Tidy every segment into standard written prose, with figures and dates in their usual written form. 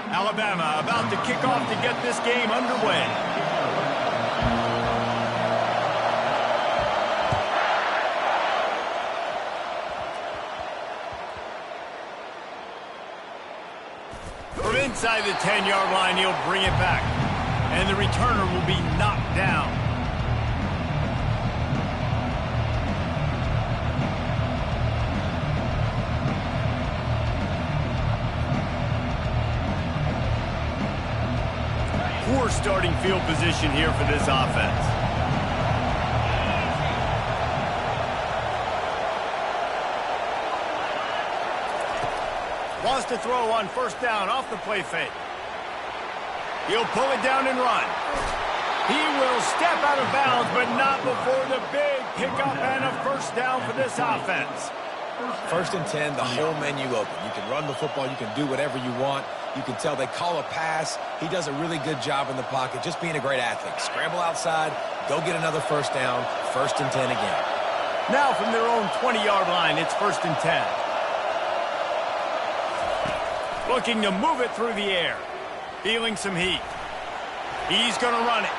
Alabama about to kick off to get this game underway. From inside the 10-yard line, he'll bring it back. And the returner will be knocked down. Poor starting field position here for this offense. Wants to throw on first down off the play fake. He'll pull it down and run. He will step out of bounds, but not before the big pickup and a first down for this offense. 1st and 10, the whole menu open. You can run the football. You can do whatever you want. You can tell they call a pass. He does a really good job in the pocket, just being a great athlete. Scramble outside, go get another first down, 1st and 10 again. Now from their own 20-yard line, it's 1st and 10. Looking to move it through the air. Feeling some heat. He's going to run it.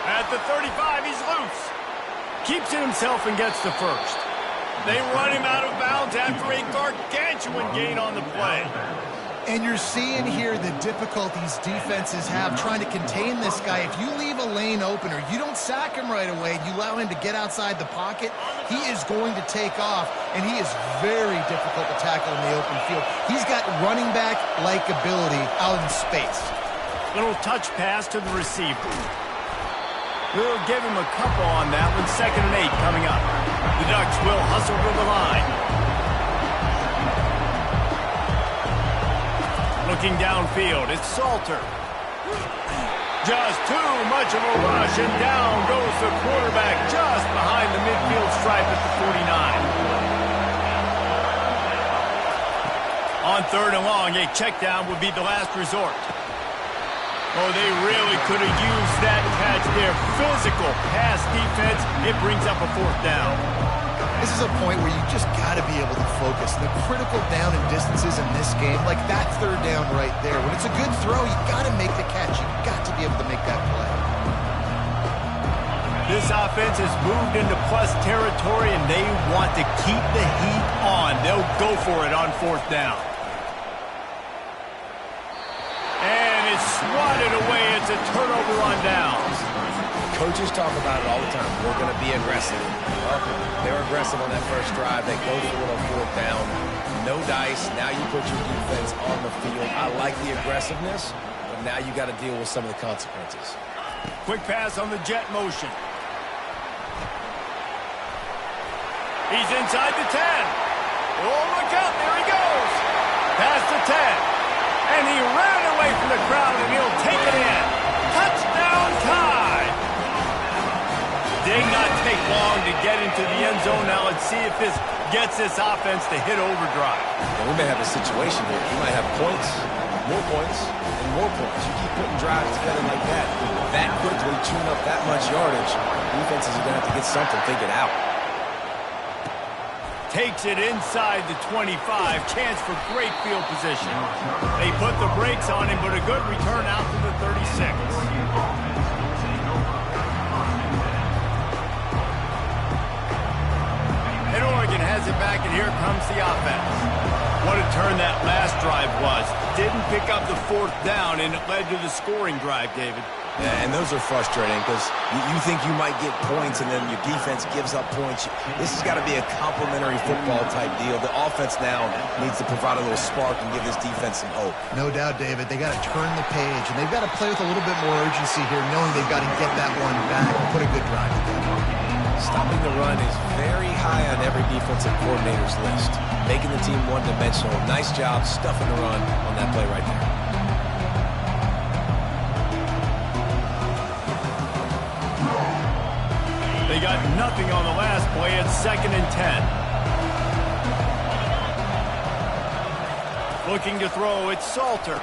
At the 35, he's loose. Keeps it himself and gets the first. They run him out of bounds after a gargantuan gain on the play. And you're seeing here the difficulties defenses have trying to contain this guy. If you leave a lane open or you don't sack him right away and you allow him to get outside the pocket, he is going to take off, and he is very difficult to tackle in the open field. He's got running back-like ability out in space. Little touch pass to the receiver. We'll give him a couple on that one. 2nd and 8 coming up. The Ducks will hustle to the line. Looking downfield, it's Salter. Just too much of a rush, and down goes the quarterback just behind the midfield stripe at the 49. On 3rd and long, a check down would be the last resort. Oh, they really could have used that catch there. Physical pass defense. It brings up a 4th down. This is a point where you just got to be able to focus. The critical down and distances in this game, like that 3rd down right there. When it's a good throw, you got to make the catch. You got to be able to make that play. This offense has moved into plus territory, and they want to keep the heat on. They'll go for it on 4th down. And it's swatted away. It's a turnover on downs. Coaches talk about it all the time. We're going to be aggressive. Well, they were aggressive on that first drive. They go for it on 4th down. No dice. Now you put your defense on the field. I like the aggressiveness, but now you got to deal with some of the consequences. Quick pass on the jet motion. He's inside the 10. Oh, look out. There he goes. Past the 10. And he ran away from the crowd, and he'll take it in. Touchdown Tide! Did not take long to get into the end zone. Now let's see if this gets this offense to hit overdrive. Well, we may have a situation here. You might have points, and more points. You keep putting drives together like that quickly, tune up that much yardage. Defenses are going to have to get something figured out. Takes it inside the 25. Chance for great field position. They put the brakes on him, but a good return out to the 36. And Oregon has it back, and here comes the offense. What a turn that last drive was. Didn't pick up the 4th down, and it led to the scoring drive, David. Yeah, and those are frustrating because you think you might get points and then your defense gives up points. This has got to be a complementary football type deal. The offense now needs to provide a little spark and give this defense some hope. No doubt, David. They got to turn the page, and they've got to play with a little bit more urgency here, knowing they've got to get that one back and put a good drive together. Stopping the run is very high on every defensive coordinator's list. Making the team one-dimensional. Nice job stuffing the run on that play right there. They got nothing on the last play. It's 2nd and 10. Looking to throw. It's Salter.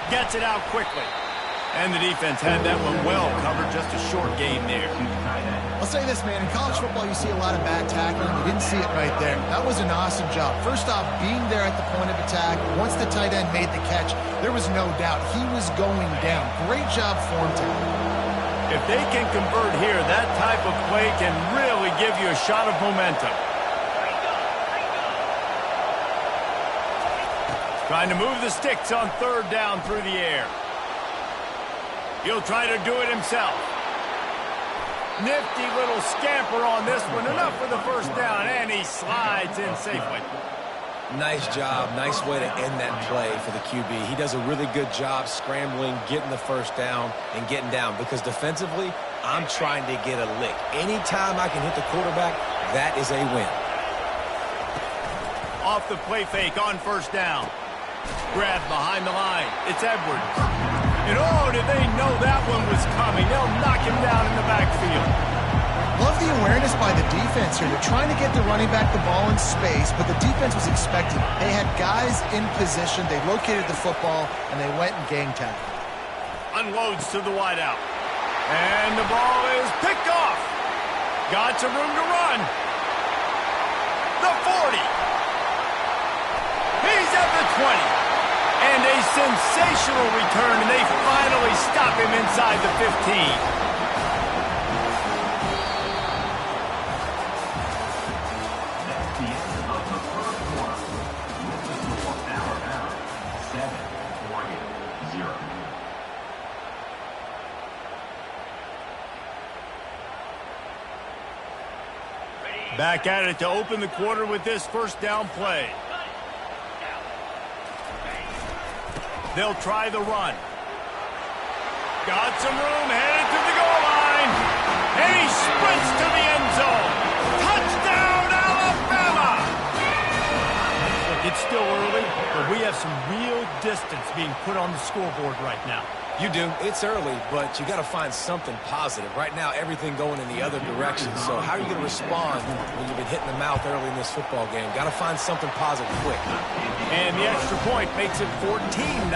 Gets it out quickly. And the defense had that one well covered. Just a short game there. I'll say this, man. In college football, you see a lot of bad tackling. You didn't see it right there. That was an awesome job. First off, being there at the point of attack. Once the tight end made the catch, there was no doubt he was going down. Great job for him, Tom. If they can convert here, that type of play can really give you a shot of momentum. Trying to move the sticks on third down through the air. He'll try to do it himself. Nifty little scamper on this one. Enough for the first down, and he slides in safely. Nice job. Nice way to end that play for the QB. He does a really good job scrambling, getting the first down, and getting down. Because defensively, I'm trying to get a lick. Anytime I can hit the quarterback, that is a win. Off the play fake on first down. Grab behind the line. It's Edwards. And oh, did they know that one was coming? They'll knock him down in the backfield. Love the awareness by the defense here. They're trying to get the running back the ball in space, but the defense was expecting it. They had guys in position. They located the football, and they went and gang tackled. Unloads to the wideout. And the ball is picked off. Got some room to run. The 40. He's at the 20. And a sensational return, and they finally stop him inside the 15. Back at it to open the quarter with this first down play. They'll try the run. Got some room, headed to the goal line. And he sprints to the end zone. Touchdown, Alabama! Look, it's still early, but we have some real distance being put on the scoreboard right now. You do. It's early, but you got to find something positive. Right now, everything going in the other direction. So how are you going to respond when you've been hitting the mouth early in this football game? Got to find something positive quick. And the extra point makes it 14-0.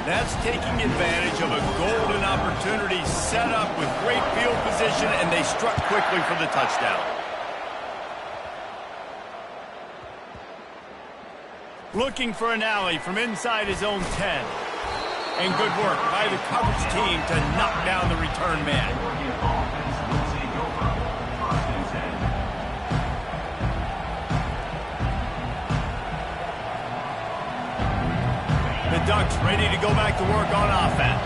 That's taking advantage of a golden opportunity set up with great field position, and they struck quickly for the touchdown. Looking for an alley from inside his own 10. And good work by the coverage team to knock down the return man. The Ducks ready to go back to work on offense.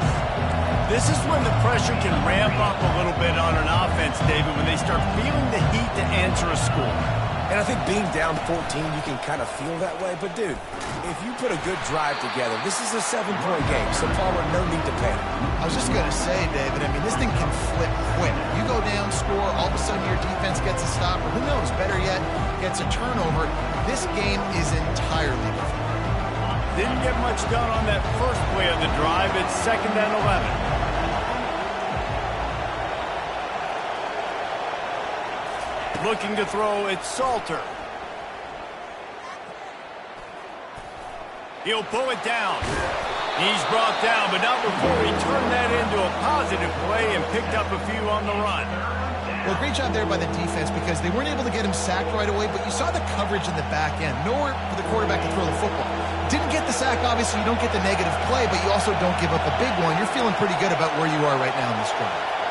This is when the pressure can ramp up a little bit on an offense, David, when they start feeling the heat to answer a score. And I think being down 14, you can kind of feel that way. But, dude, if you put a good drive together, this is a 7-point game, so Palmer, no need to panic. I was just going to say, David, I mean, this thing can flip quick. You go down, score, all of a sudden your defense gets a stop, or who knows, better yet, gets a turnover. This game is entirely different. Didn't get much done on that first play of the drive. It's 2nd and 11. Looking to throw, it's Salter. He'll pull it down. He's brought down, but not before he turned that into a positive play and picked up a few on the run. Well, great job there by the defense because they weren't able to get him sacked right away, but you saw the coverage in the back end. Nowhere for the quarterback to throw the football. Didn't get the sack, obviously. You don't get the negative play, but you also don't give up a big one. You're feeling pretty good about where you are right now in this drive.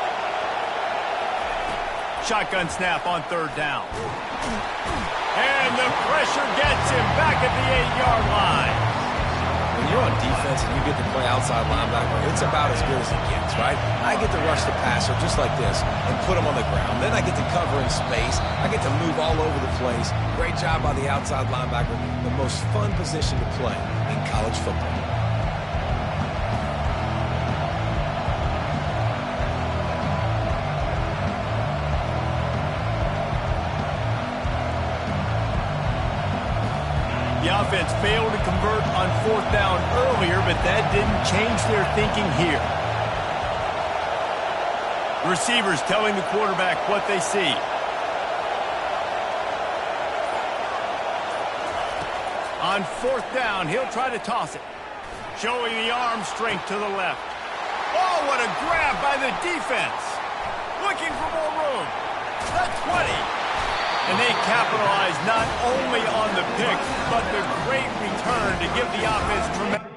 Shotgun snap on third down. And the pressure gets him back at the 8-yard line. When you're on defense and you get to play outside linebacker, it's about as good as it gets, right? I get to rush the passer just like this and put him on the ground. Then I get to cover in space. I get to move all over the place. Great job by the outside linebacker. The most fun position to play in college football. The offense failed to convert on 4th down earlier, but that didn't change their thinking here. Receivers telling the quarterback what they see. On 4th down, he'll try to toss it. Showing the arm strength to the left. Oh, what a grab by the defense. Looking for more room. The 20. And they capitalize not only on the pick, but the great return to give the offense tremendous.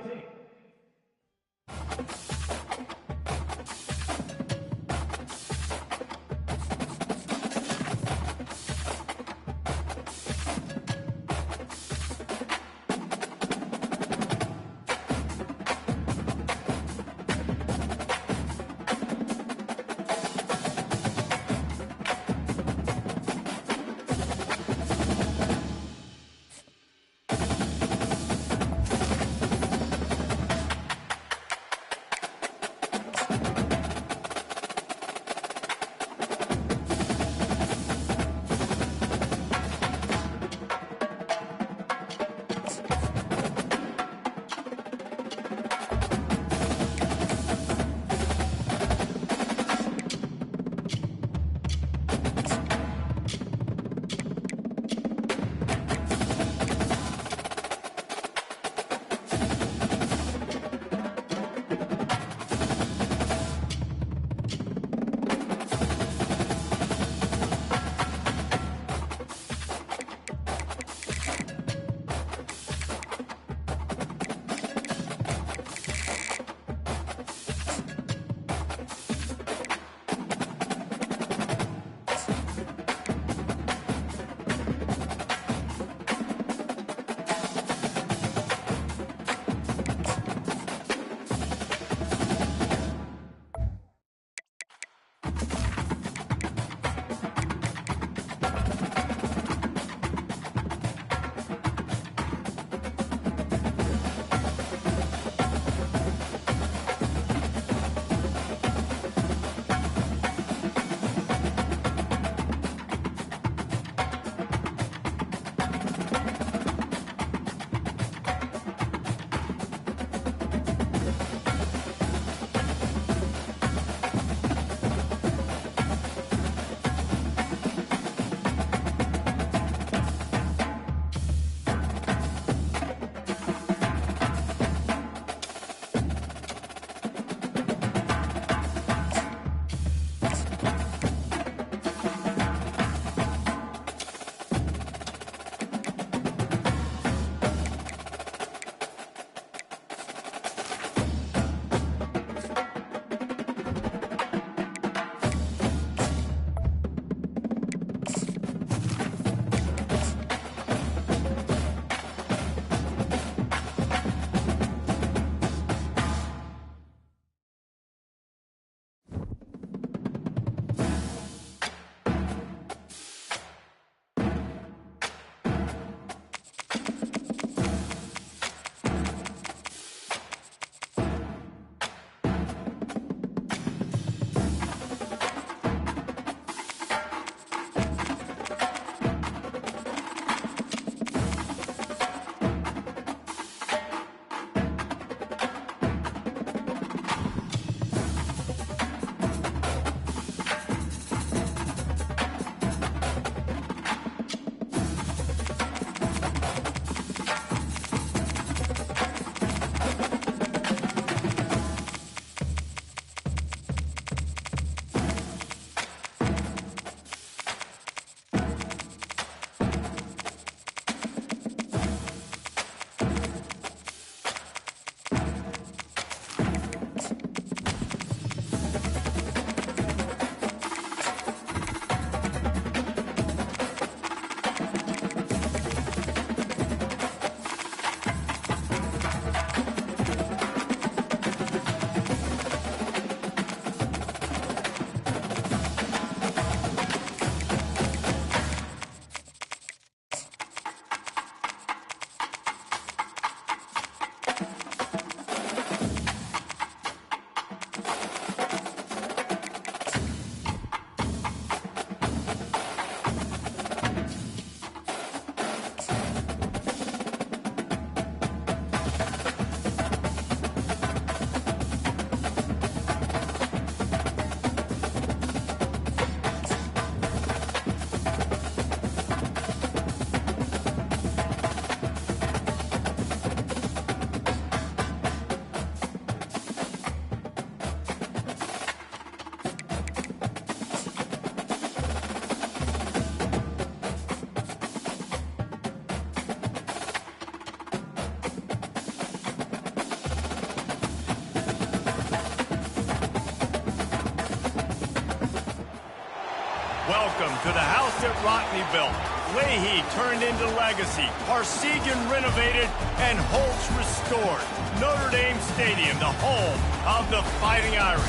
Welcome to the house that Rockney built. Leahy turned into legacy. Parsegian renovated and Holtz restored. Notre Dame Stadium, the home of the Fighting Irish.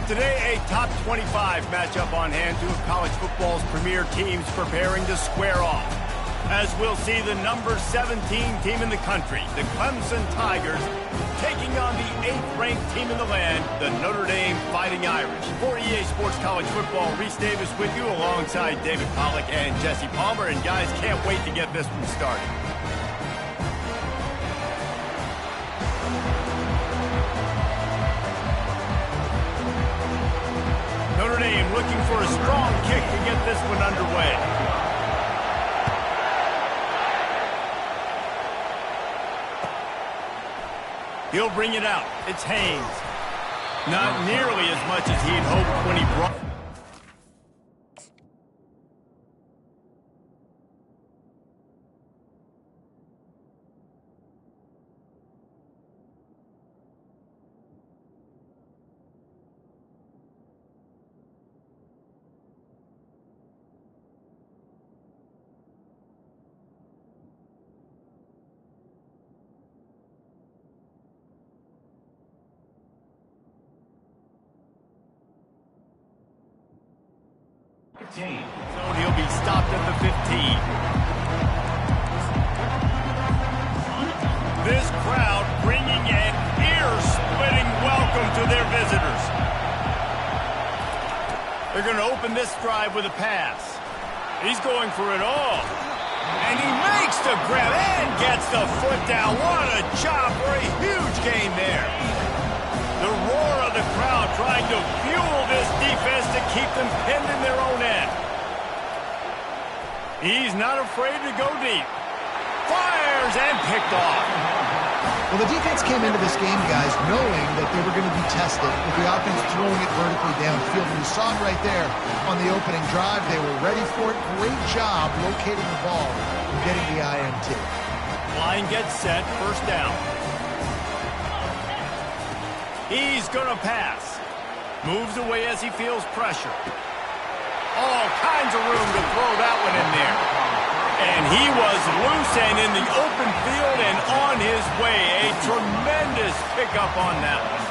Today, a top 25 matchup on hand. Two of college football's premier teams preparing to square off. As we'll see the number 17 team in the country, the Clemson Tigers, taking on the 8th-ranked team in the land, the Notre Dame Fighting Irish. For EA Sports College Football, Reese Davis with you alongside David Pollack and Jesse Palmer. And guys, can't wait to get this one started. Notre Dame looking for a strong kick to get this one underway. He'll bring it out. It's Haynes. Not nearly as much as he'd hoped when he brought... So he'll be stopped at the 15. This crowd bringing an ear-splitting welcome to their visitors. They're going to open this drive with a pass. He's going for it all. And he makes the grab and gets the foot down. What a job for a huge gain there. The roar of the crowd trying to fuel this defense to keep them pinned in their own end. He's not afraid to go deep. Fires and picked off. Well, the defense came into this game, guys, knowing that they were going to be tested with the offense throwing it vertically downfield. And you saw it right there on the opening drive. They were ready for it. Great job locating the ball and getting the INT. Line gets set. First down. He's going to pass. Moves away as he feels pressure. All kinds of room to throw that one in there. And he was loose and in the open field and on his way. A tremendous pickup on that one.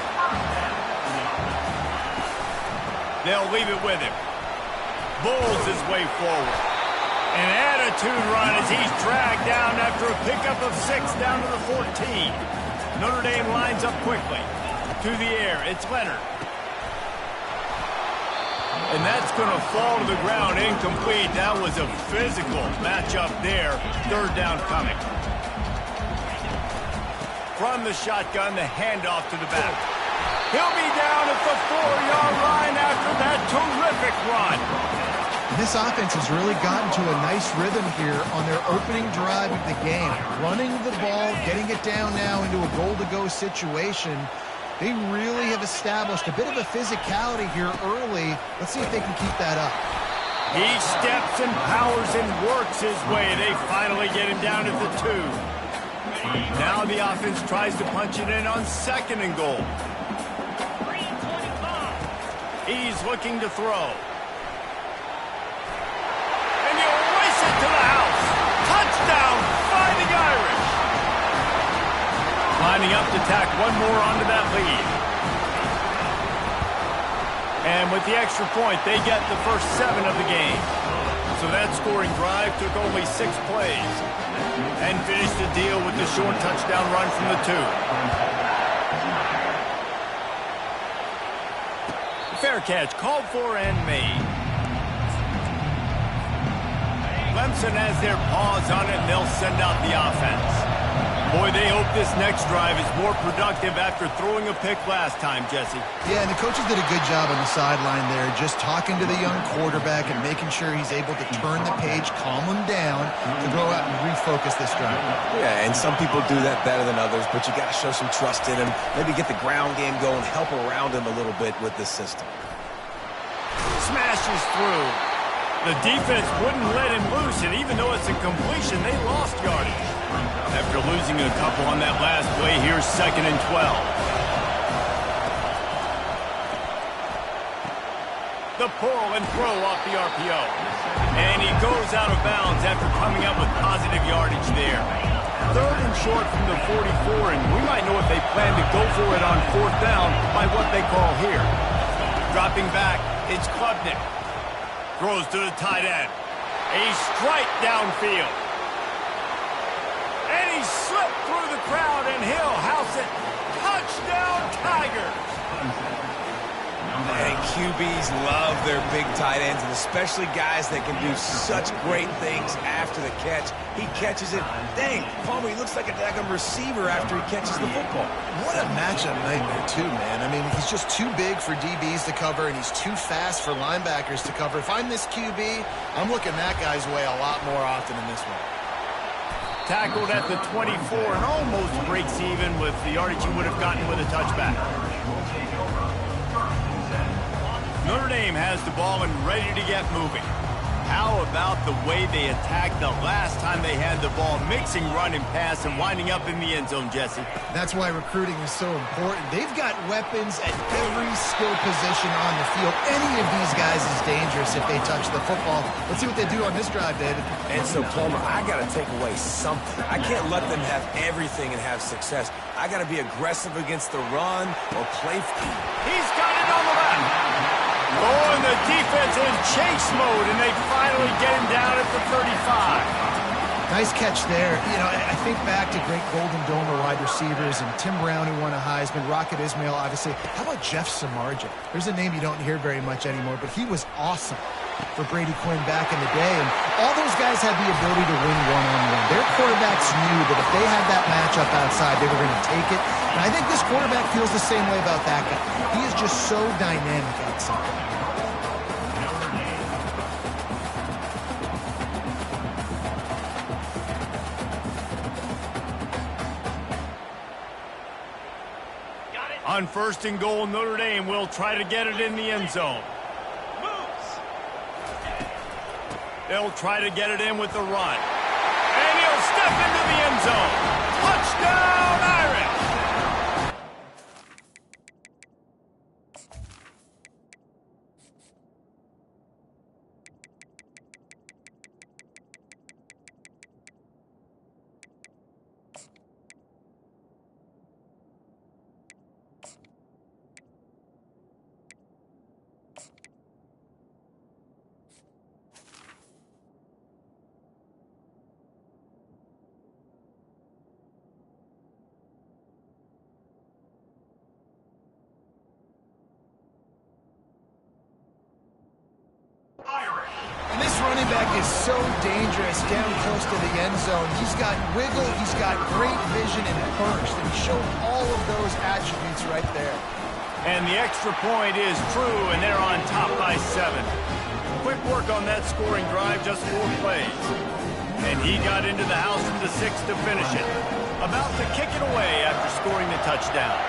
They'll leave it with him. Bulls his way forward. An attitude run as he's dragged down after a pickup of 6 down to the 14. Notre Dame lines up quickly. To the air, it's Leonard. And that's going to fall to the ground incomplete. That was a physical matchup there. Third down coming. From the shotgun, the handoff to the back. He'll be down at the 4-yard line after that terrific run. This offense has really gotten to a nice rhythm here on their opening drive of the game. Running the ball, getting it down now into a goal-to-go situation. They really have established a bit of a physicality here early. Let's see if they can keep that up. He steps and powers and works his way. They finally get him down at the 2. Now the offense tries to punch it in on 2nd and goal. He's looking to throw. And he'll race it to the house. Touchdown, Fighting Irish. Lining up to tack one more onto that lead. And with the extra point, they get the first 7 of the game. So that scoring drive took only 6 plays. And finished the deal with the short touchdown run from the 2. Fair catch, called for and made. Clemson has their paws on it, and they'll send out the offense. Boy, they hope this next drive is more productive after throwing a pick last time, Jesse. Yeah, and the coaches did a good job on the sideline there, just talking to the young quarterback and making sure he's able to turn the page, calm him down, to go out and refocus this drive. Yeah, and some people do that better than others, but you got to show some trust in him, maybe get the ground game going, help around him a little bit with this system. Smashes through. The defense wouldn't let him loose, and even though it's a completion, they lost yardage. After losing a couple on that last play, here's 2nd and 12. The to pull and throw off the RPO. And he goes out of bounds after coming up with positive yardage there. 3rd and short from the 44, and we might know if they plan to go for it on 4th down by what they call here. Dropping back, it's Klubnik. Throws to the tight end. A strike downfield. And he slipped through the crowd, and he'll house it. Touchdown, Tigers! And QBs love their big tight ends, and especially guys that can do such great things after the catch. He catches it. Dang, Palmer, he looks like a daggum receiver after he catches the football. What a matchup nightmare, too, man. I mean, he's just too big for DBs to cover, and he's too fast for linebackers to cover. If I'm this QB, I'm looking that guy's way a lot more often than this one. Tackled at the 24 and almost breaks even with the yardage he would have gotten with a touchback. Notre Dame has the ball and ready to get moving. How about the way they attacked the last time they had the ball, mixing run and pass and winding up in the end zone, Jesse? That's why recruiting is so important. They've got weapons at every skill position on the field. Any of these guys is dangerous if they touch the football. Let's see what they do on this drive, David. And so, Palmer, I got to take away something. I can't let them have everything and have success. I got to be aggressive against the run or play. He's got it on the left. Oh, and the defense in chase mode, and they finally get him down at the 35. Nice catch there. You know, I think back to great Golden Dome wide receivers and Tim Brown, who won a Heisman, Rocket Ismail, obviously. How about Jeff Samardzija? There's a name you don't hear very much anymore, but he was awesome for Brady Quinn back in the day. And all those guys had the ability to win one-on-one. Their quarterbacks knew that if they had that matchup outside, they were going to take it. And I think this quarterback feels the same way about that guy. He is just so dynamic outside. On 1st and goal, Notre Dame will try to get it in the end zone. They'll try to get it in with the run. And he'll step into the end zone. Touchdown, Irish! And this running back is so dangerous down close to the end zone. He's got wiggle, he's got great vision and burst, and he showed all of those attributes right there. And the extra point is true, and they're on top by 7. Quick work on that scoring drive, just 4 plays. And he got into the house from the 6 to finish it. About to kick it away after scoring the touchdown.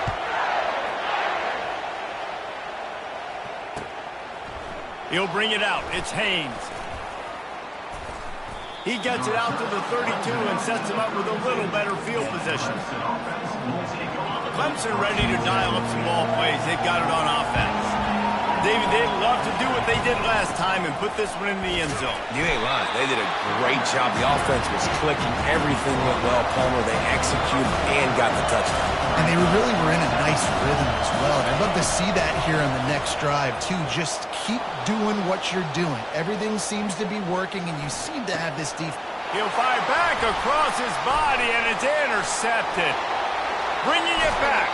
He'll bring it out. It's Haynes. He gets it out to the 32 and sets him up with a little better field position. Clemson ready to dial up some ball plays. They've got it on offense. David, they'd love to do what they did last time and put this one in the end zone. You ain't lying. They did a great job. The offense was clicking. Everything went well, Palmer. They executed and got the touchdown. And they really were in a nice rhythm as well. And I'd love to see that here on the next drive, too. Just keep doing what you're doing. Everything seems to be working, and you seem to have this defense. He'll fire back across his body, and it's intercepted. Bringing it back.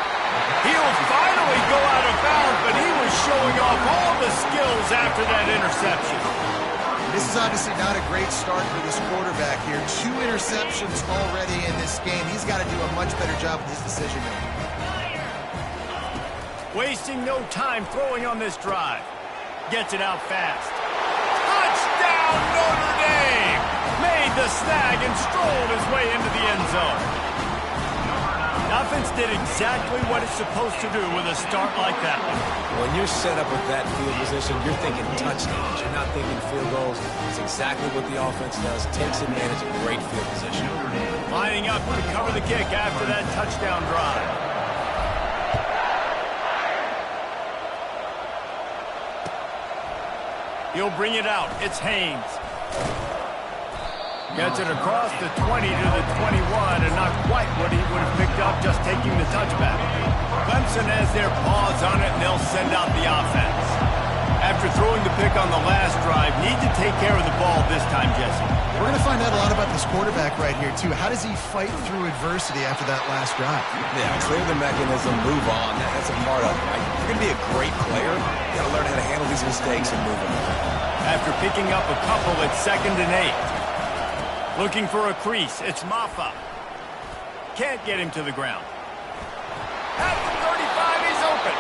He'll finally go out of bounds, but he was showing off all the skills after that interception. This is obviously not a great start for this quarterback here. 2 interceptions already in this game. He's got to do a much better job with his decision-making. Wasting no time throwing on this drive. Gets it out fast. Touchdown, Notre Dame! Made the snag and strolled his way into the end zone. The offense did exactly what it's supposed to do with a start like that one. When you're set up with that field position, you're thinking touchdowns. You're not thinking field goals. It's exactly what the offense does. Takes advantage of great field position. Lining up to cover the kick after that touchdown drive. He'll bring it out. It's Haynes. Gets it across the 20 to the 21, and not quite what he would have picked up just taking the touchback. Clemson has their paws on it, and they'll send out the offense. After throwing the pick on the last drive, need to take care of the ball this time, Jesse. We're going to find out a lot about this quarterback right here, too. How does he fight through adversity after that last drive? Yeah, clear the mechanism, move on. That's a part of it. Right? If you're going to be a great player, you got to learn how to handle these mistakes and move on. After picking up a couple, it's 2nd and 8. Looking for a crease. It's Maffa. Can't get him to the ground. At the 35, he's open.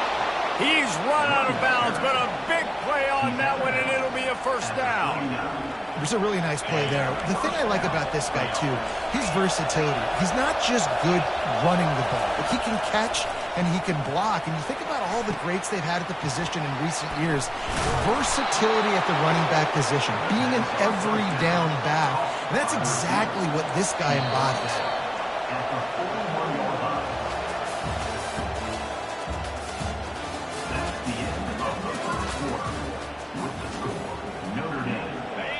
He's run out of bounds, but a big play on that one, and it'll be a first down. There's a really nice play there. The thing I like about this guy, too, his versatility. He's not just good running the ball, but he can catch and he can block. And you think about all the greats they've had at the position in recent years. Versatility at the running back position, being an every down back. And that's exactly what this guy embodies.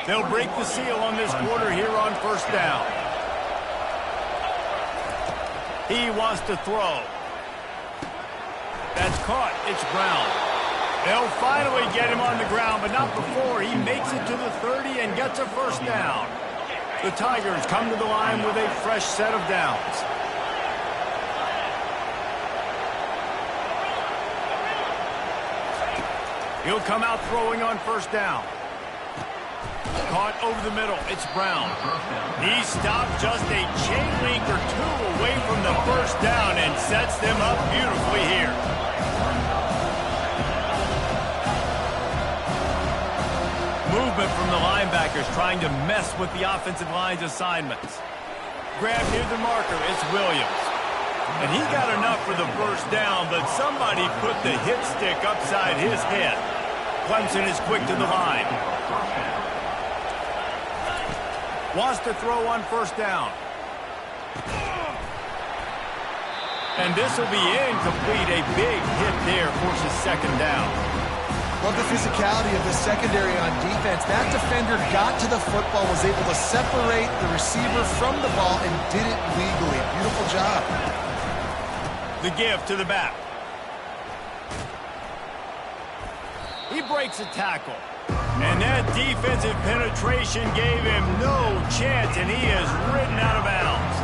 They'll break the seal on this quarter here on first down. He wants to throw. That's caught. It's Brown. They'll finally get him on the ground, but not before he makes it to the 30 and gets a first down. The Tigers come to the line with a fresh set of downs. He'll come out throwing on first down. Caught over the middle. It's Brown. He stopped just a chain link or two away from the first down and sets them up beautifully here. Movement from the linebackers trying to mess with the offensive line's assignments. Grab near the marker. It's Williams. And he got enough for the first down, but somebody put the hip stick upside his head. Clemson is quick to the line. Wants to throw on first down. And this will be incomplete. A big hit there forces 2nd down. Love the physicality of the secondary on defense. That defender got to the football, was able to separate the receiver from the ball, and did it legally. Beautiful job. The give to the back. He breaks a tackle. And that defensive penetration gave him no chance, and he is ridden out of bounds.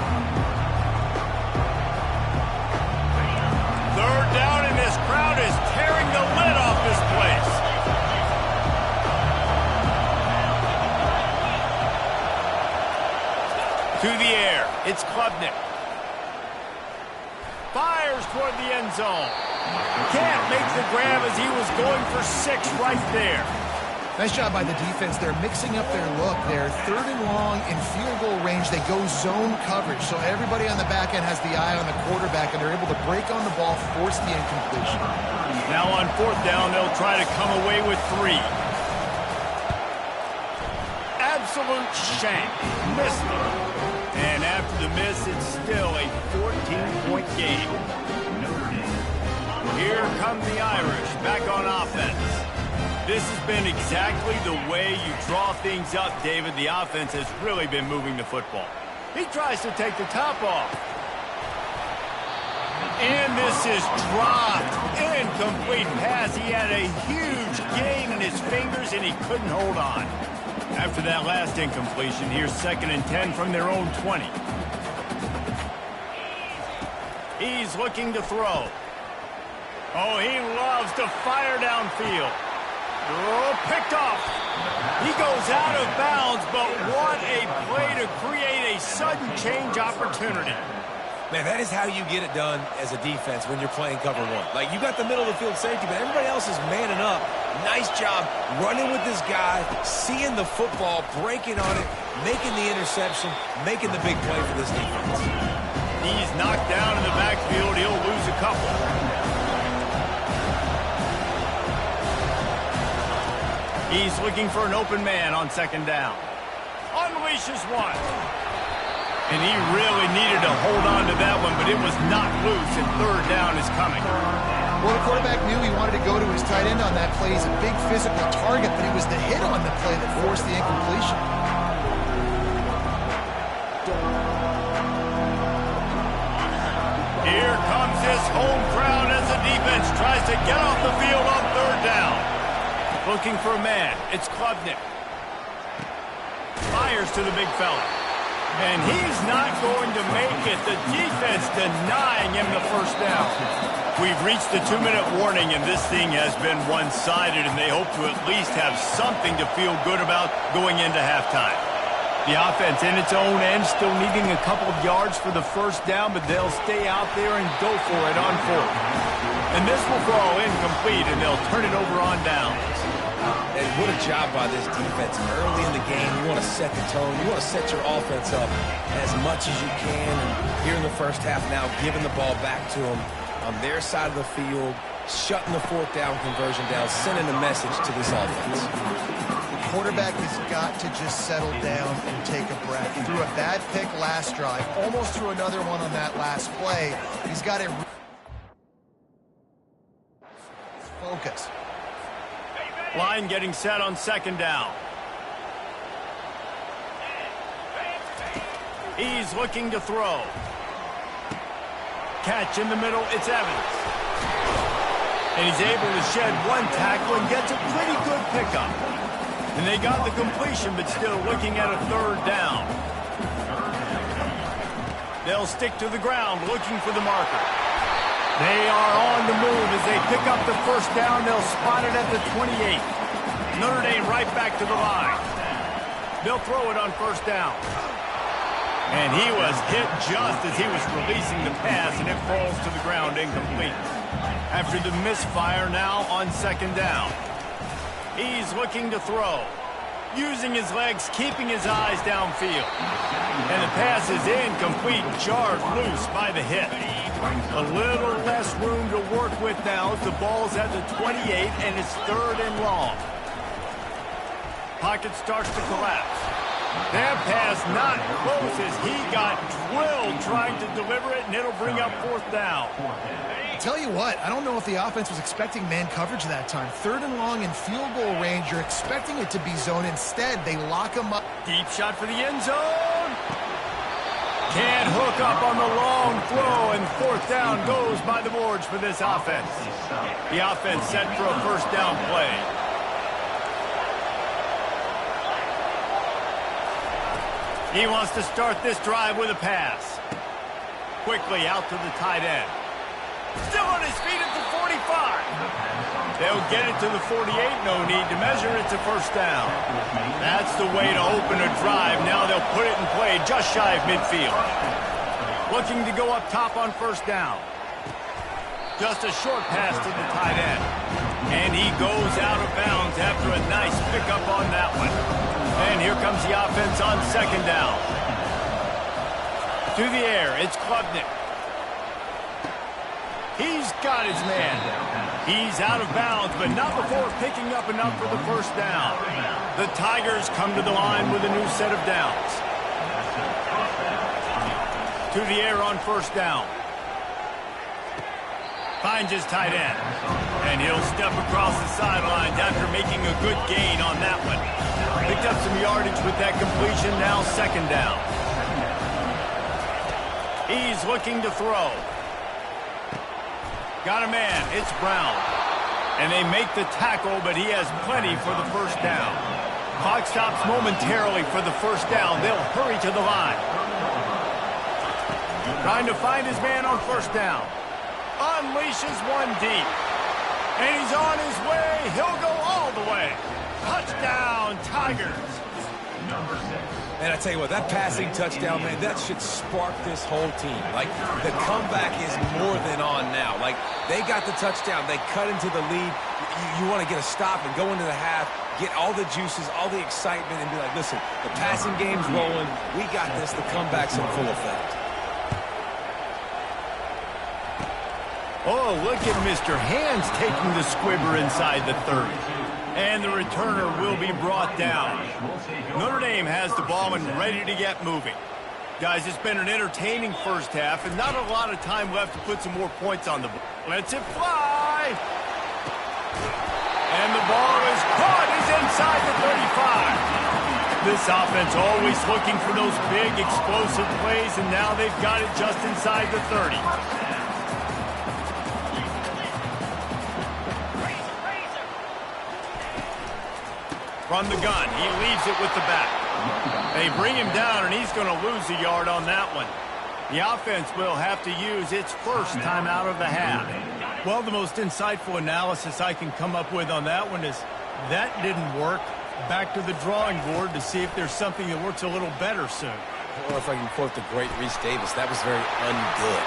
3rd down, and this crowd is tearing the lid off this place. To the air, it's Klubnik. Fires toward the end zone. Can't make the grab as he was going for 6 right there. Nice job by the defense. They're mixing up their look. They're 3rd and long in field goal range. They go zone coverage, so everybody on the back end has the eye on the quarterback, and they're able to break on the ball, force the incompletion. Now on 4th down, they'll try to come away with 3. Absolute shank. Missed it. And after the miss, it's still a 14-point game. Here come the Irish back on offense. This has been exactly the way you draw things up, David. The offense has really been moving the football. He tries to take the top off. And this is dropped. Incomplete pass. He had a huge gain in his fingers, and he couldn't hold on. After that last incompletion, here's 2nd and 10 from their own 20. He's looking to throw. Oh, he loves to fire downfield. Oh, picked off. He goes out of bounds, but what a play to create a sudden change opportunity. Man, that is how you get it done as a defense when you're playing cover 1. Like, you got the middle of the field safety, but everybody else is manning up. Nice job running with this guy, seeing the football, breaking on it, making the interception, making the big play for this defense. He's knocked down in the backfield. He'll lose a couple. He's looking for an open man on 2nd down. Unleashes one. And he really needed to hold on to that one, but it was not loose, and 3rd down is coming. Well, the quarterback knew he wanted to go to his tight end on that play. He's a big physical target, but it was the hit on the play that forced the incompletion. Here comes this home crowd as the defense tries to get off the field on third down. Looking for a man. It's Klubnik. Fires to the big fella. And he's not going to make it. The defense denying him the first down. We've reached the 2-minute warning, and this thing has been one-sided, and they hope to at least have something to feel good about going into halftime. The offense in its own end still needing a couple of yards for the first down, but they'll stay out there and go for it on fourth. And this will fall incomplete, and they'll turn it over on downs. And what a job by this defense. Early in the game, you want to set the tone. You want to set your offense up as much as you can. And here in the first half now, giving the ball back to them on their side of the field, shutting the fourth down conversion down, sending a message to this offense. The quarterback has got to just settle down and take a breath. He threw a bad pick last drive, almost threw another one on that last play. He's got to focus. Line getting set on second down. He's looking to throw. Catch in the middle, it's Evans. And he's able to shed one tackle and gets a pretty good pickup. And they got the completion, but still looking at a third down. They'll stick to the ground, looking for the marker. They are on the move as they pick up the first down. They'll spot it at the 28. Notre Dame right back to the line. They'll throw it on first down. And he was hit just as he was releasing the pass, and it falls to the ground incomplete. After the misfire now on second down. He's looking to throw. Using his legs, keeping his eyes downfield. And the pass is incomplete, jarred loose by the hit. A little less room to work with now as the ball's at the 28 and it's third and long. Pocket starts to collapse. That pass not close as he got drilled trying to deliver it, and it'll bring up fourth down. Tell you what, I don't know if the offense was expecting man coverage that time. Third and long in field goal range, you're expecting it to be zone. Instead, they lock him up. Deep shot for the end zone. Can't hook up on the long throw, and fourth down goes by the boards for this offense. The offense set for a first down play. He wants to start this drive with a pass. Quickly out to the tight end. Still on his feet at the 45. They'll get it to the 48. No need to measure. It's a first down. That's the way to open a drive. Now they'll put it in play just shy of midfield. Looking to go up top on first down. Just a short pass to the tight end. And he goes out of bounds after a nice pickup on that one. And here comes the offense on second down. To the air, it's Klubnik. He's got his man. He's out of bounds, but not before picking up enough for the first down. The Tigers come to the line with a new set of downs. To the air on first down. Finds his tight end. And he'll step across the sidelines after making a good gain on that one. Picked up some yardage with that completion, now second down. He's looking to throw. Got a man, it's Brown. And they make the tackle, but he has plenty for the first down. Clock stops momentarily for the first down. They'll hurry to the line. Trying to find his man on first down. Unleashes one deep. And he's on his way. He'll go all the way. Touchdown, Tigers. And I tell you what, that passing touchdown, man, that should spark this whole team. Like, the comeback is more than on now. Like, they got the touchdown. They cut into the lead. You want to get a stop and go into the half, get all the juices, all the excitement, and be like, listen, the passing game's rolling. We got this. The comeback's in full effect. Oh, look at Mr. Hands taking the squibber inside the 30. And the returner will be brought down. Notre Dame has the ball and ready to get moving. Guys, it's been an entertaining first half and not a lot of time left to put some more points on the board. Lets it fly. the ball is caught. He's inside the 35. This offense always looking for those big, explosive plays, and now they've got it just inside the 30. From the gun, he leaves it with the back. They bring him down, and he's going to lose a yard on that one. The offense will have to use its first timeout of the half. Well, the most insightful analysis I can come up with on that one is that didn't work. Back to the drawing board to see if there's something that works a little better soon. Or if I can quote the great Reese Davis, that was very ungood.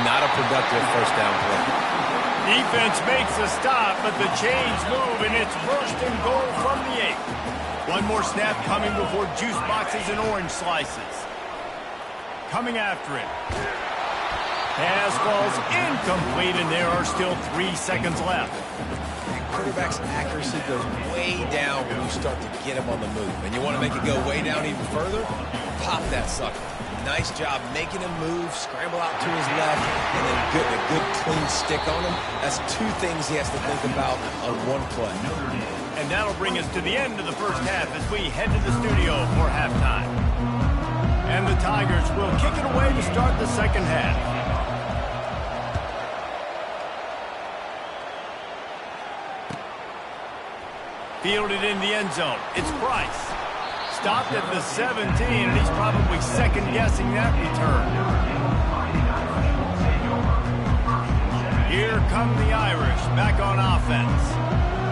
Not a productive first down play. Defense makes a stop, but the chains move, and it's first and goal from the 8. One more snap coming before juice boxes and orange slices. Coming after it. Pass falls incomplete, and there are still 3 seconds left. Quarterback's accuracy goes way down when you start to get him on the move. And you want to make it go way down even further? Pop that sucker. Nice job making him move, scramble out to his left, and then get a good clean stick on him. That's 2 things he has to think about on one play. And that'll bring us to the end of the first half as we head to the studio for halftime. And the Tigers will kick it away to start the second half. Fielded in the end zone. It's Price. Stopped at the 17, and he's probably second-guessing that return. Here come the Irish back on offense.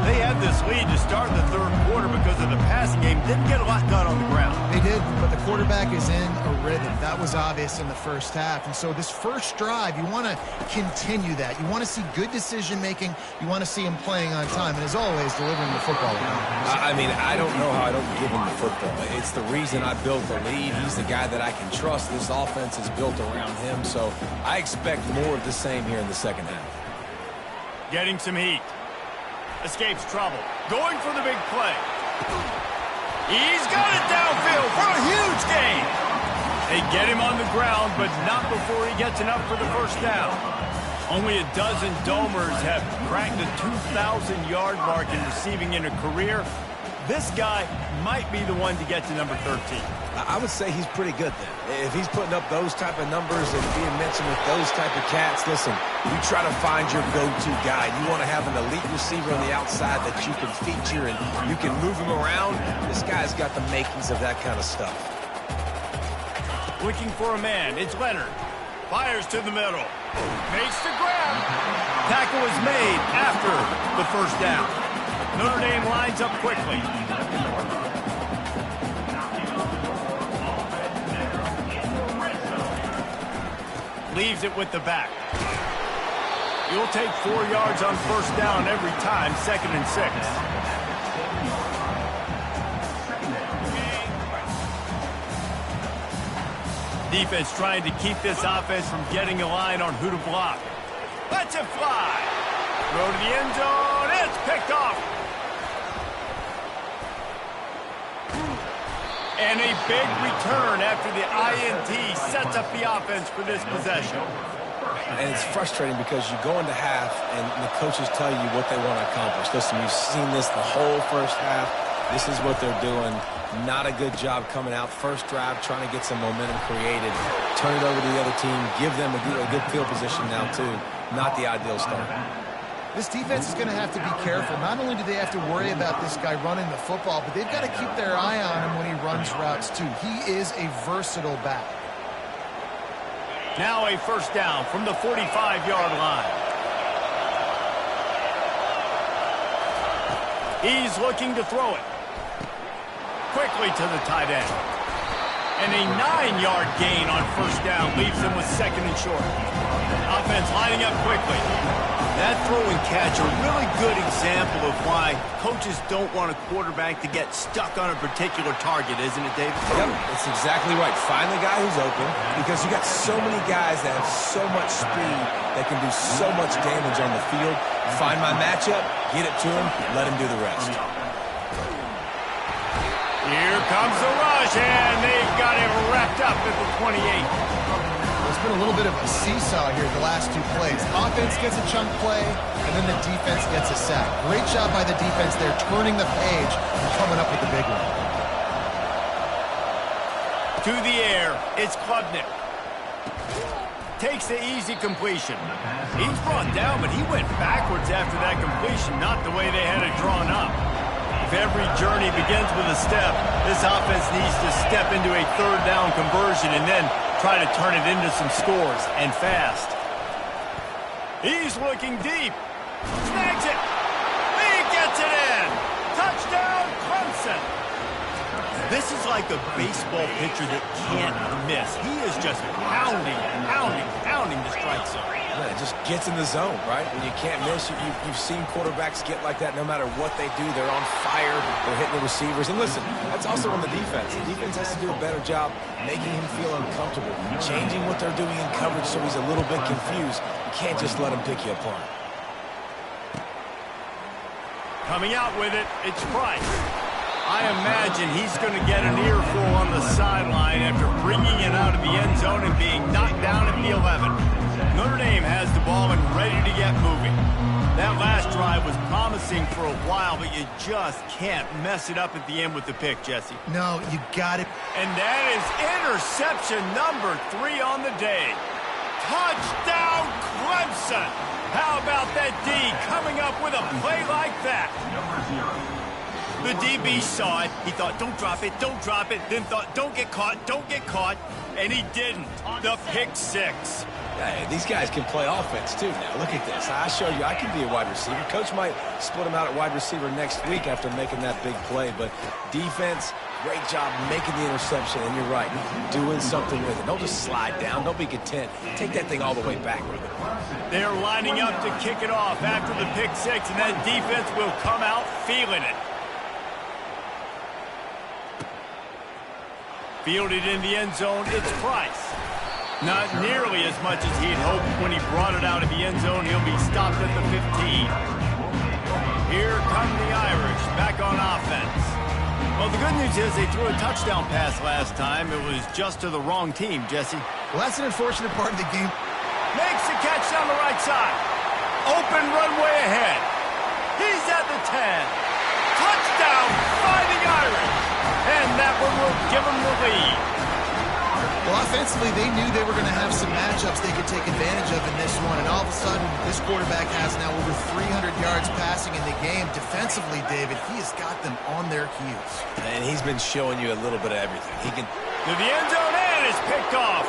They had this lead to start the third quarter because of the passing game. Didn't get a lot done on the ground. They did, but the quarterback is in a rhythm. That was obvious in the first half. And so this first drive, you want to continue that. You want to see good decision-making. You want to see him playing on time. And as always, delivering the football. I mean, I don't know how I don't give him the football. It's the reason I built the lead. He's the guy that I can trust. This offense is built around him. So I expect more of the same here in the second half. Getting some heat. Escapes trouble. Going for the big play. He's got it downfield for a huge gain. They get him on the ground, but not before he gets enough for the first down. Only a dozen Domers have cracked the 2,000-yard mark in receiving in a career. This guy might be the one to get to number 13. I would say he's pretty good then. If he's putting up those type of numbers and being mentioned with those type of cats, listen, you try to find your go-to guy. You want to have an elite receiver on the outside that you can feature and you can move him around. This guy's got the makings of that kind of stuff. Looking for a man. It's Leonard. Fires to the middle. Makes the grab. Tackle is made after the first down. Notre Dame lines up quickly. Leaves it with the back. You'll take 4 yards on first down every time, 2nd and 6. Defense trying to keep this offense from getting a line on who to block. Lets it fly. Throw to the end zone. It's picked off. And a big return after the INT sets up the offense for this possession. And it's frustrating because you go into half and the coaches tell you what they want to accomplish. Listen, you've seen this the whole first half. This is what they're doing. Not a good job coming out. First drive, trying to get some momentum created. Turn it over to the other team. Give them a good field position now, too. Not the ideal start. This defense is going to have to be careful. Not only do they have to worry about this guy running the football, but they've got to keep their eye on him when he runs routes, too. He is a versatile back. Now a first down from the 45-yard line. He's looking to throw it. Quickly to the tight end. And a 9-yard gain on first down leaves him with 2nd and short. Offense lining up quickly. That throw and catch a really good example of why coaches don't want a quarterback to get stuck on a particular target, isn't it, David? Yep, that's exactly right. Find the guy who's open because you got so many guys that have so much speed that can do so much damage on the field. Find my matchup, get it to him, let him do the rest. Here comes the rush, and they've got him wrapped up at the 28. Those been a little bit of a seesaw here the last two plays. Offense gets a chunk play, and then the defense gets a sack. Great job by the defense there, turning the page and coming up with the big one. To the air, it's Klubnik. Takes the easy completion. He's brought down, but he went backwards after that completion, not the way they had it drawn up. If every journey begins with a step, this offense needs to step into a third down conversion and then try to turn it into some scores, and fast. He's looking deep. Snags it. He gets it in. Touchdown, Clemson. This is like a baseball pitcher that can't miss. He is just pounding the strike zone. Yeah, it just gets in the zone, right? When you can't miss, you've seen quarterbacks get like that no matter what they do. They're on fire. They're hitting the receivers. And listen, that's also on the defense. The defense has to do a better job making him feel uncomfortable, changing what they're doing in coverage so he's a little bit confused. You can't just let him pick you apart. Coming out with it, it's Price. I imagine he's going to get an earful on the sideline after bringing it out of the end zone and being knocked down at the 11. Notre Dame has the ball and ready to get moving. That last drive was promising for a while, but you just can't mess it up at the end with the pick, Jesse. No, you got it. And that is interception number 3 on the day. Touchdown, Clemson! How about that D coming up with a play like that? The DB saw it. He thought, don't drop it, then thought, don't get caught, and he didn't. The pick 6. Hey, these guys can play offense, too, now. Look at this. I showed you I can be a wide receiver. Coach might split him out at wide receiver next week after making that big play, but defense, great job making the interception, and you're right, doing something with it. Don't just slide down. Don't be content. Take that thing all the way back with it. They're lining up to kick it off after the pick 6, and that defense will come out feeling it. Fielded in the end zone, it's Price. Not nearly as much as he'd hoped when he brought it out of the end zone. He'll be stopped at the 15. Here come the Irish, back on offense. Well, the good news is they threw a touchdown pass last time. It was just to the wrong team, Jesse. Well, that's an unfortunate part of the game. Makes the catch down the right side. Open runway ahead. He's at the 10. Touchdown, Fighting Irish. And that one will give them the lead. Well, offensively, they knew they were going to have some matchups they could take advantage of in this one. And all of a sudden, this quarterback has now over 300 yards passing in the game. Defensively, David, he has got them on their heels. And he's been showing you a little bit of everything. He can... To the end zone, and it's picked off.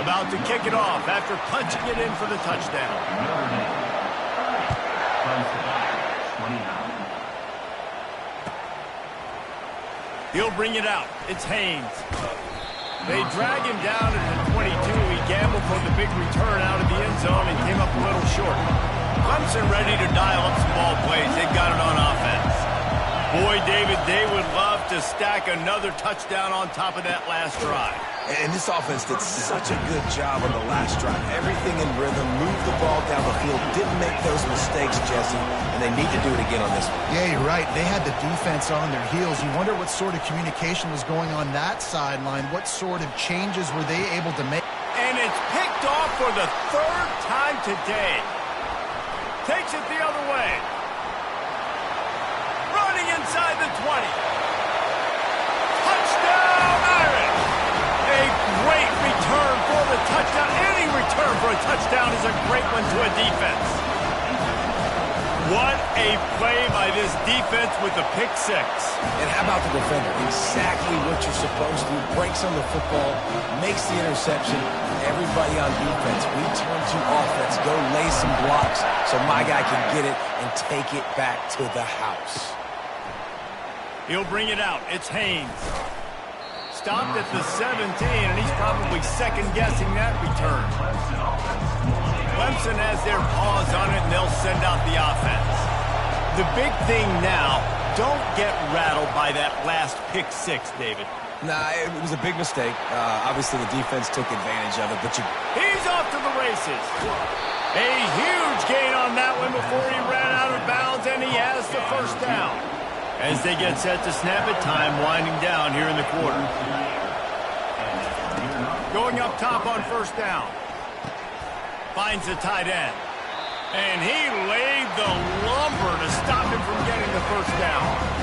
About to kick it off after punching it in for the touchdown. He'll bring it out. It's Haynes. They drag him down at the 22. He gambled for the big return out of the end zone and came up a little short. Clemson ready to dial up some ball plays. They've got it on offense. Boy, David, they would love to stack another touchdown on top of that last drive. And this offense did such a good job on the last drive. Everything in rhythm, moved the ball down the field, didn't make those mistakes, Jesse, and they need to do it again on this one. Yeah, you're right. They had the defense on their heels. You wonder what sort of communication was going on that sideline. What sort of changes were they able to make? And it's picked off for the 3rd time today. Takes it the other way. Running inside the 20. Touchdown, Irish! A great return for the touchdown. Any return for a touchdown is a great one to a defense. What a play by this defense with the pick 6. And how about the defender? Exactly what you're supposed to do. Breaks on the football, makes the interception. Everybody on defense, we turn to offense. Go lay some blocks so my guy can get it and take it back to the house. He'll bring it out. It's Haynes. Stopped at the 17, and he's probably second-guessing that return. Clemson has their paws on it, and they'll send out the offense. The big thing now, don't get rattled by that last pick 6, David. Nah, it was a big mistake. Obviously, the defense took advantage of it, but He's off to the races. A huge gain on that one before he ran out of bounds, and he has the first down. As they get set to snap it, time winding down here in the quarter. Going up top on first down. Finds the tight end. And he laid the lumber to stop him from getting the first down.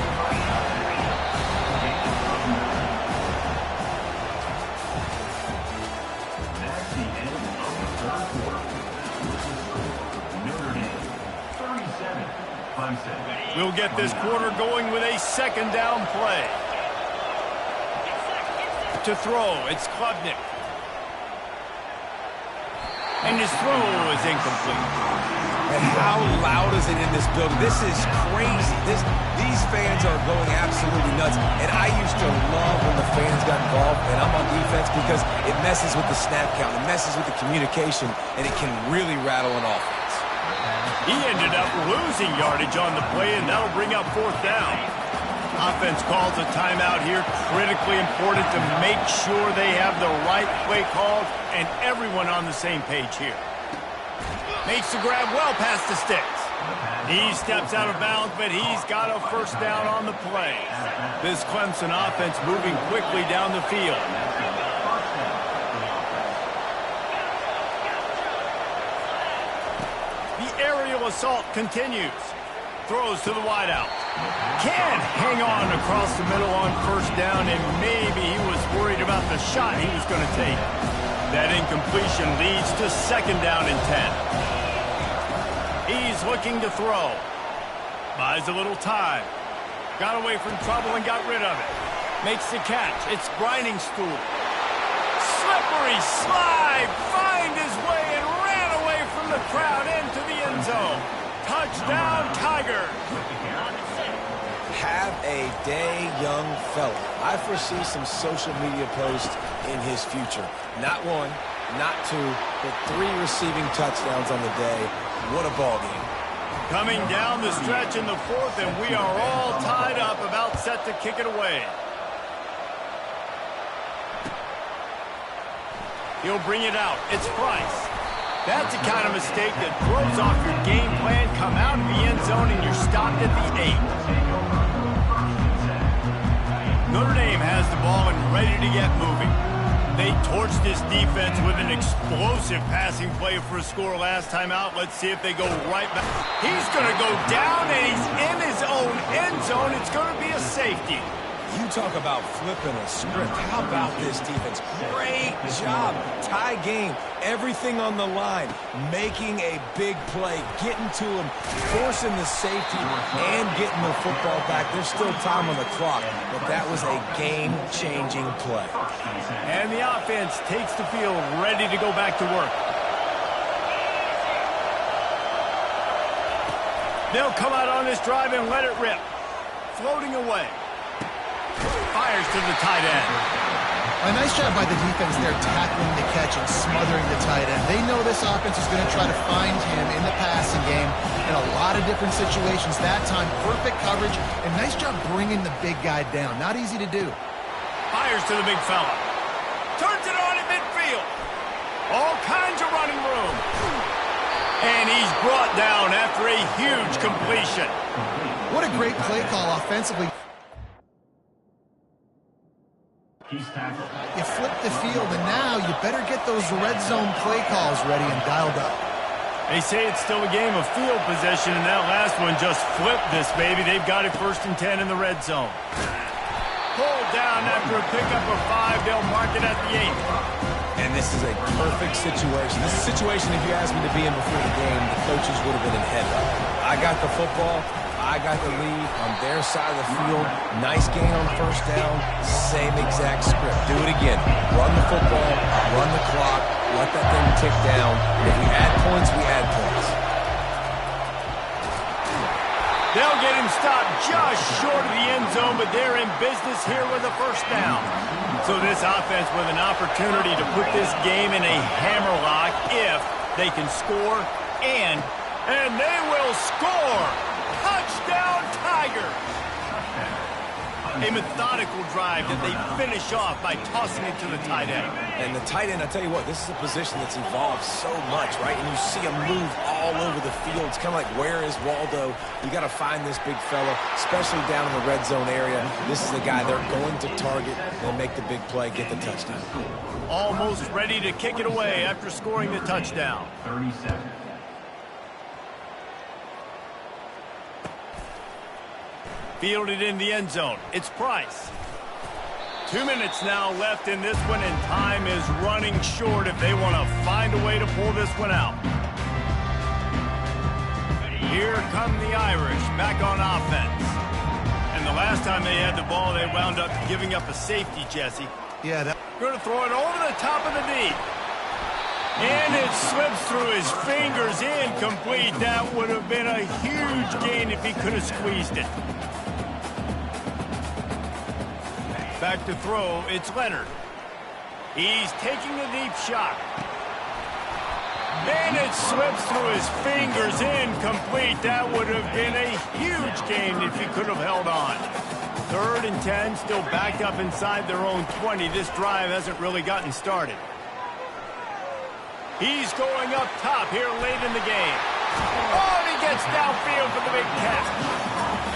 We'll get this quarter going with a second down play. To throw, it's Klubnik. And his throw is incomplete. And how loud is it in this building? This is crazy. These fans are going absolutely nuts. And I used to love when the fans got involved, and I'm on defense, because it messes with the snap count, it messes with the communication, and it can really rattle an offense. He ended up losing yardage on the play, and that'll bring up fourth down. Offense calls a timeout here. Critically important to make sure they have the right play called and everyone on the same page here. Makes the grab well past the sticks. He steps out of bounds, but he's got a first down on the play. This Clemson offense moving quickly down the field. Aerial assault continues. Throws to the wideout. Can't hang on across the middle on first down, and maybe he was worried about the shot he was going to take. That incompletion leads to second down and 10. He's looking to throw. Buys a little time. Got away from trouble and got rid of it. Makes the catch. It's grinding stool. Slippery slide. Find his way and ran away from the crowd into the end zone. Touchdown, Tigers. Have a day, young fella. I foresee some social media posts in his future. Not one, not two, but 3 receiving touchdowns on the day. What a ball game. Coming down the stretch in the fourth, and we are all tied up, about set to kick it away. He'll bring it out. It's Price. That's the kind of mistake that throws off your game plan. Come out of the end zone, and you're stopped at the 8. Notre Dame has the ball and ready to get moving. They torched this defense with an explosive passing play for a score last time out. Let's see if they go right back. He's going to go down, and he's in his own end zone. It's going to be a safety. You talk about flipping a script. How about this defense? Great job. Tie game. Everything on the line. Making a big play. Getting to him. Forcing the safety and getting the football back. There's still time on the clock, but that was a game-changing play. And the offense takes the field ready to go back to work. They'll come out on this drive and let it rip. Floating away. Fires to the tight end. A nice job by the defense there, tackling the catch and smothering the tight end. They know this offense is going to try to find him in the passing game in a lot of different situations. That time, perfect coverage, and nice job bringing the big guy down. Not easy to do. Fires to the big fella. Turns it on at midfield. All kinds of running room. And he's brought down after a huge completion. What a great play call offensively. You flip the field, and now you better get those red zone play calls ready and dialed up. They say it's still a game of field possession, and that last one just flipped this baby. They've got it 1st and 10 in the red zone. Pulled down after a pickup of 5. They'll mark it at the 8. And this is a perfect situation. This is a situation, if you asked me to be in before the game, the coaches would have been in head. I got the football. I got the lead on their side of the field. Nice gain on first down. Same exact script. Do it again. Run the football. Run the clock. Let that thing tick down. If we add points, we add points. They'll get him stopped just short of the end zone, but they're in business here with a first down. So this offense with an opportunity to put this game in a hammerlock if they can score, and they will score. Touchdown, Tigers! A methodical drive that they finish off by tossing it to the tight end. And the tight end, I tell you what, this is a position that's evolved so much, right? And you see him move all over the field. It's kind of like, where is Waldo? You got to find this big fella, especially down in the red zone area. This is the guy they're going to target and make the big play, get the touchdown. Almost ready to kick it away after scoring the touchdown. 30 seconds. Fielded in the end zone. It's Price. 2 minutes now left in this one, and time is running short if they want to find a way to pull this one out. Here come the Irish back on offense. And the last time they had the ball, they wound up giving up a safety, Jesse. Yeah, Going to throw it over the top of the knee. And it slips through his fingers, incomplete. That would have been a huge gain if he could have squeezed it. Back to throw, it's Leonard. He's taking a deep shot. And it slips through his fingers, incomplete. That would have been a huge gain if he could have held on. 3rd and 10, still backed up inside their own 20. This drive hasn't really gotten started. He's going up top here late in the game. Oh, and he gets downfield for the big catch.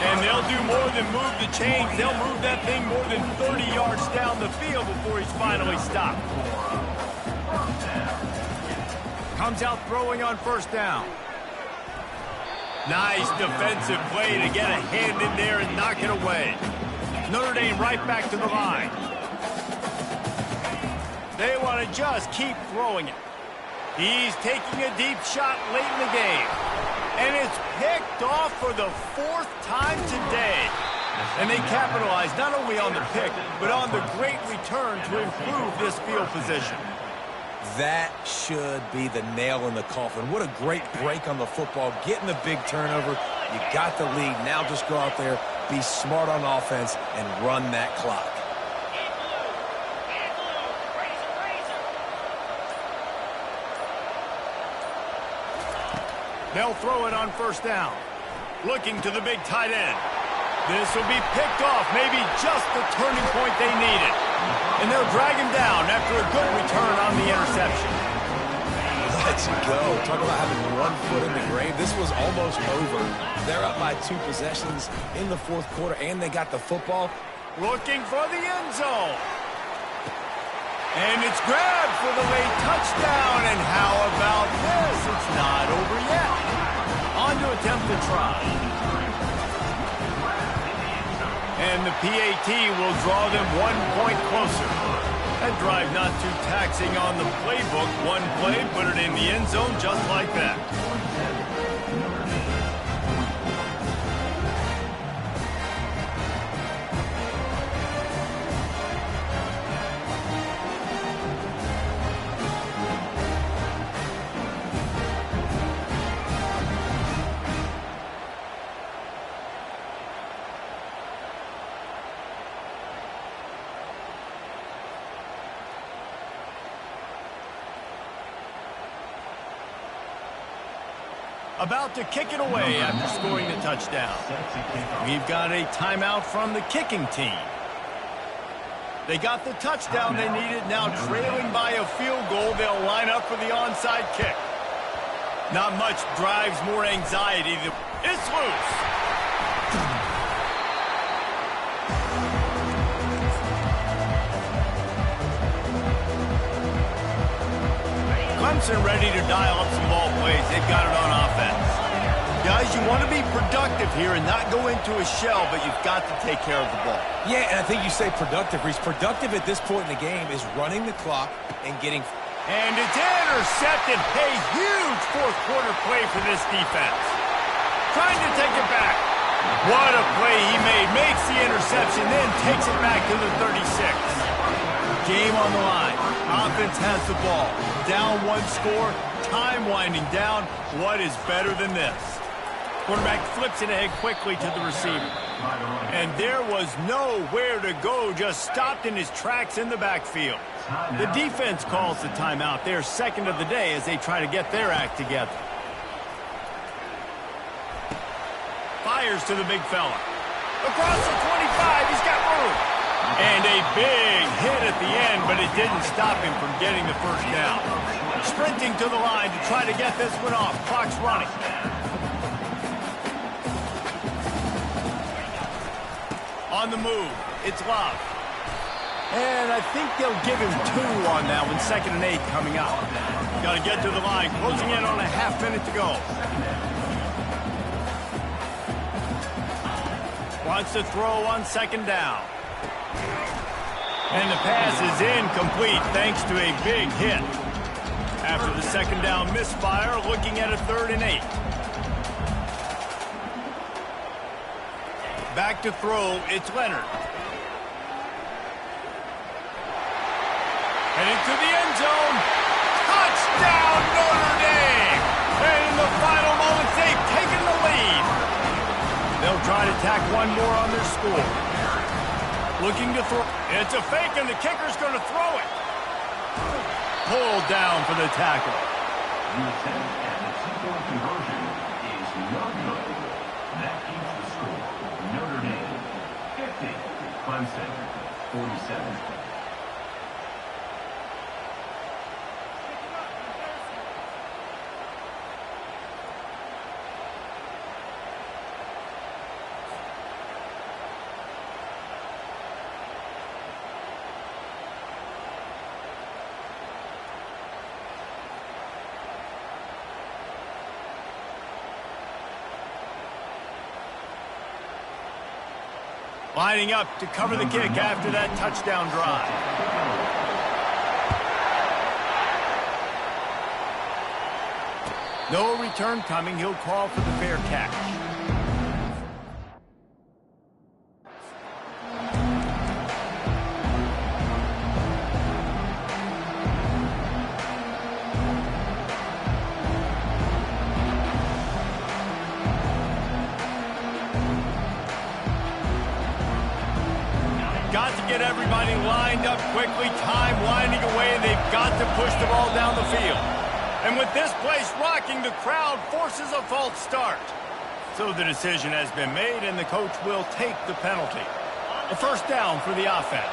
And they'll do more than move the chains. They'll move that thing more than 30 yards down the field before he's finally stopped. Comes out throwing on 1st down. Nice defensive play to get a hand in there and knock it away. Notre Dame right back to the line. They want to just keep throwing it. He's taking a deep shot late in the game. And it's picked off for the 4th time today. And they capitalize not only on the pick, but on the great return to improve this field position. That should be the nail in the coffin. What a great break on the football. Getting the big turnover. You got the lead. Now just go out there, be smart on offense, and run that clock. They'll throw it on 1st down. Looking to the big tight end. This will be picked off, maybe just the turning point they needed. And they'll drag him down after a good return on the interception. Let's go. Talk about having 1 foot in the grave. This was almost over. They're up by 2 possessions in the 4th quarter, and they got the football. Looking for the end zone. And it's grabbed for the late touchdown. And how about this? It's not over yet. On to attempt to try. And the PAT will draw them 1 point closer. That drive not too taxing on the playbook. 1 play, put it in the end zone just like that. About to kick it away after scoring the touchdown. We've got a timeout from the kicking team. They got the touchdown they needed. Now trailing by a field goal, they'll line up for the onside kick. Not much drives more anxiety. It's loose. Clemson ready to dial up some ball plays. They've got it on offense. Guys, you want to be productive here and not go into a shell, but you've got to take care of the ball. Yeah, and I think you say productive, Reese. Productive at this point in the game is running the clock and getting... And it's intercepted. A huge 4th quarter play for this defense. Trying to take it back. What a play he made. Makes the interception, then takes it back to the 36. Game on the line. Offense has the ball. Down 1 score. Time winding down. What is better than this? Quarterback flips it ahead quickly to the receiver. And there was nowhere to go. Just stopped in his tracks in the backfield. The defense calls the timeout. Their 2nd of the day as they try to get their act together. Fires to the big fella. Across the 25, he's got room. And a big hit at the end, but it didn't stop him from getting the first down. Sprinting to the line to try to get this one off. Clock's running. On the move, it's Love. And I think they'll give him 2 on that one. 2nd and 8 coming up. Got to get to the line. Closing in on a half-minute to go. Wants to throw on 2nd down. And the pass is incomplete thanks to a big hit. After the 2nd down misfire, looking at a 3rd and 8. Back to throw, it's Leonard. Heading to the end zone. Touchdown, Notre Dame! And in the final moments, they've taken the lead. They'll try to tack one more on their score. Looking to throw. It's a fake, and the kicker's going to throw it. Pulled down for the tackle. The attempt at the two-point conversion is no good. That keeps the score. Notre Dame 50, Clemson 47. Lining up to cover the kick after that touchdown drive. No return coming. He'll call for the fair catch. Got to get everybody lined up quickly, time winding away, and they've got to push the ball down the field. And with this place rocking, the crowd forces a false start. So the decision has been made, and the coach will take the penalty. A 1st down for the offense.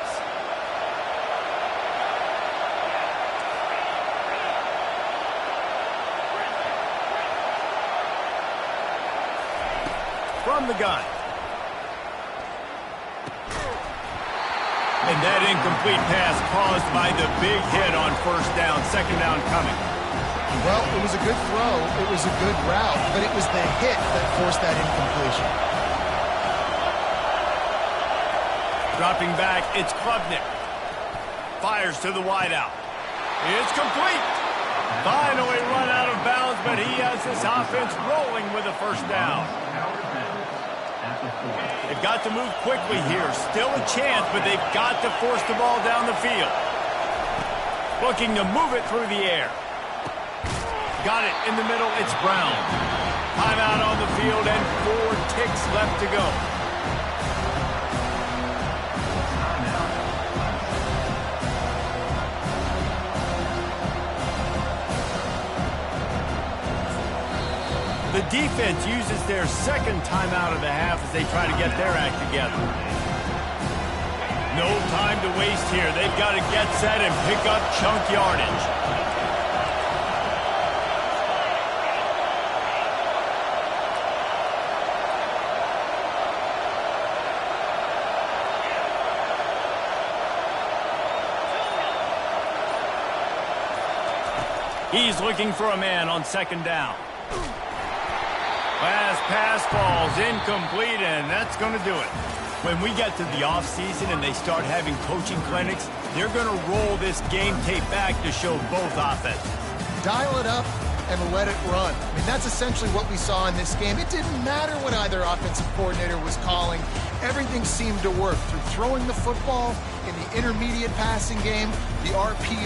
From the gun. And that incomplete pass caused by the big hit on 1st down, 2nd down coming. Well, it was a good throw, it was a good route, but it was the hit that forced that incompletion. Dropping back, it's Klubnik. Fires to the wideout. It's complete. Finally run out of bounds, but he has this offense rolling with a 1st down. They've got to move quickly here. Still a chance, but they've got to force the ball down the field. Looking to move it through the air. Got it in the middle. It's Brown. Timeout on the field and 4 ticks left to go. The defense uses their 2nd timeout of the half as they try to get their act together. No time to waste here. They've got to get set and pick up chunk yardage. He's looking for a man on 2nd down. Last pass falls incomplete, and that's going to do it. When we get to the offseason and they start having coaching clinics, they're going to roll this game tape back to show both offenses. Dial it up and let it run. I mean, that's essentially what we saw in this game. It didn't matter what either offensive coordinator was calling. Everything seemed to work through throwing the football in the intermediate passing game, the RPO.